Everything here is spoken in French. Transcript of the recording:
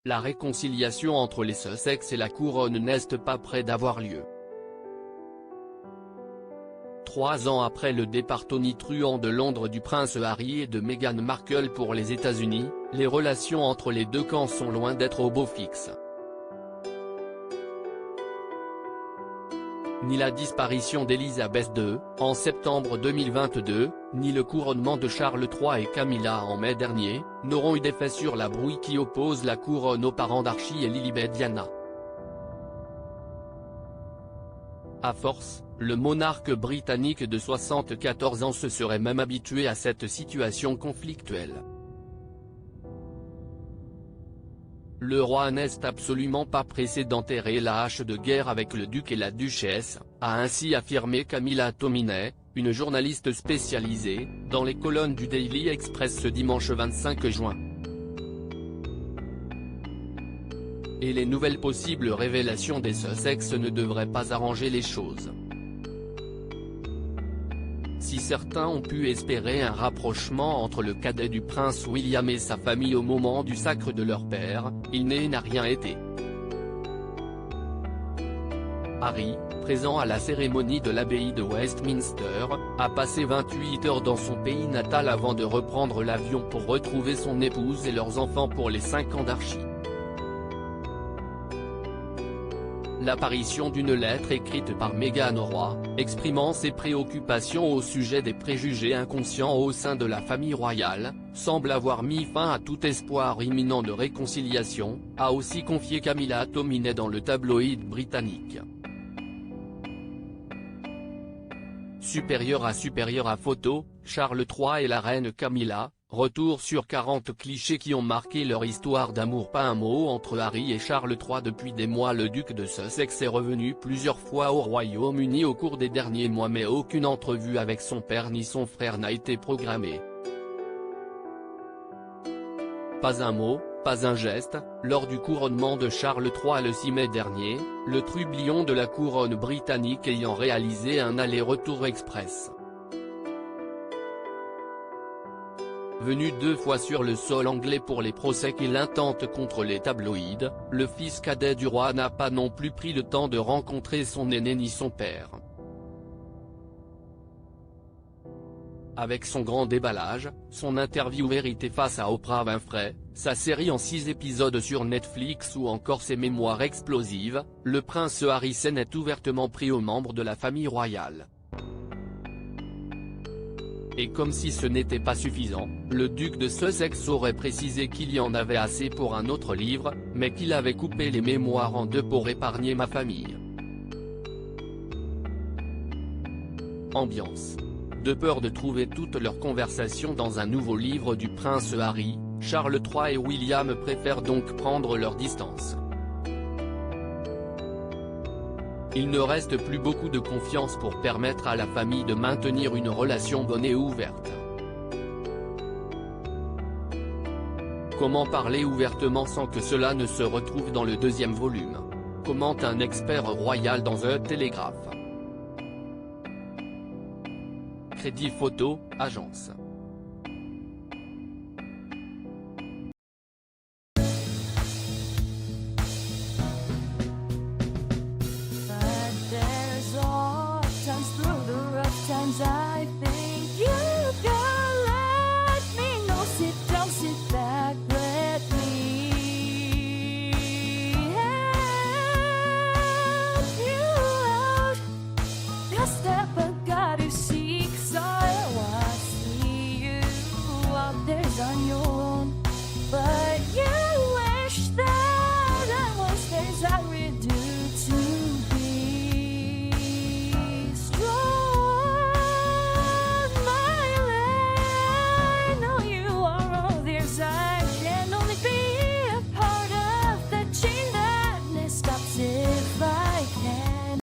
La réconciliation entre les Sussex et la couronne n'est pas près d'avoir lieu. 3 ans après le départ tonitruant de Londres du prince Harry et de Meghan Markle pour les États-Unis, les relations entre les deux camps sont loin d'être au beau fixe. Ni la disparition d'Elisabeth II, en septembre 2022, ni le couronnement de Charles III et Camilla en mai dernier, n'auront eu d'effet sur la brouille qui oppose la couronne aux parents d'Archie et Lilibet Diana. À force, le monarque britannique de 74 ans se serait même habitué à cette situation conflictuelle. Le roi n'est absolument pas pressé d'enterrer la hache de guerre avec le duc et la duchesse, a ainsi affirmé Camilla Tominey, une journaliste spécialisée, dans les colonnes du Daily Express ce dimanche 25 juin. Et les nouvelles possibles révélations des Sussex ne devraient pas arranger les choses. Si certains ont pu espérer un rapprochement entre le cadet du prince William et sa famille au moment du sacre de leur père, il n'a rien été. Harry, présent à la cérémonie de l'abbaye de Westminster, a passé 28 heures dans son pays natal avant de reprendre l'avion pour retrouver son épouse et leurs enfants pour les 5 ans d'Archie. L'apparition d'une lettre écrite par Meghan au roi, exprimant ses préoccupations au sujet des préjugés inconscients au sein de la famille royale, semble avoir mis fin à tout espoir imminent de réconciliation, a aussi confié Camilla Tominey dans le tabloïd britannique. Supérieur à photo, Charles III et la reine Camilla, retour sur 40 clichés qui ont marqué leur histoire d'amour. Pas un mot entre Harry et Charles III depuis des mois. Le duc de Sussex est revenu plusieurs fois au Royaume-Uni au cours des derniers mois mais aucune entrevue avec son père ni son frère n'a été programmée. Pas un mot, pas un geste, lors du couronnement de Charles III le 6 mai dernier, le trublion de la couronne britannique ayant réalisé un aller-retour express. Venu 2 fois sur le sol anglais pour les procès qu'il intente contre les tabloïds, le fils cadet du roi n'a pas non plus pris le temps de rencontrer son aîné ni son père. Avec son grand déballage, son interview vérité face à Oprah Winfrey, sa série en 6 épisodes sur Netflix ou encore ses mémoires explosives, le prince Harry s'en est ouvertement pris aux membres de la famille royale. Et comme si ce n'était pas suffisant, le duc de Sussex aurait précisé qu'il y en avait assez pour un autre livre, mais qu'il avait coupé les mémoires en 2 pour épargner ma famille. Ambiance. De peur de trouver toutes leurs conversations dans un nouveau livre du prince Harry, Charles III et William préfèrent donc prendre leur distance. Il ne reste plus beaucoup de confiance pour permettre à la famille de maintenir une relation bonne et ouverte. Comment parler ouvertement sans que cela ne se retrouve dans le 2e volume? Commente un expert royal dans The Telegraph. Crédit Photo, agence. Times through the rough times I think you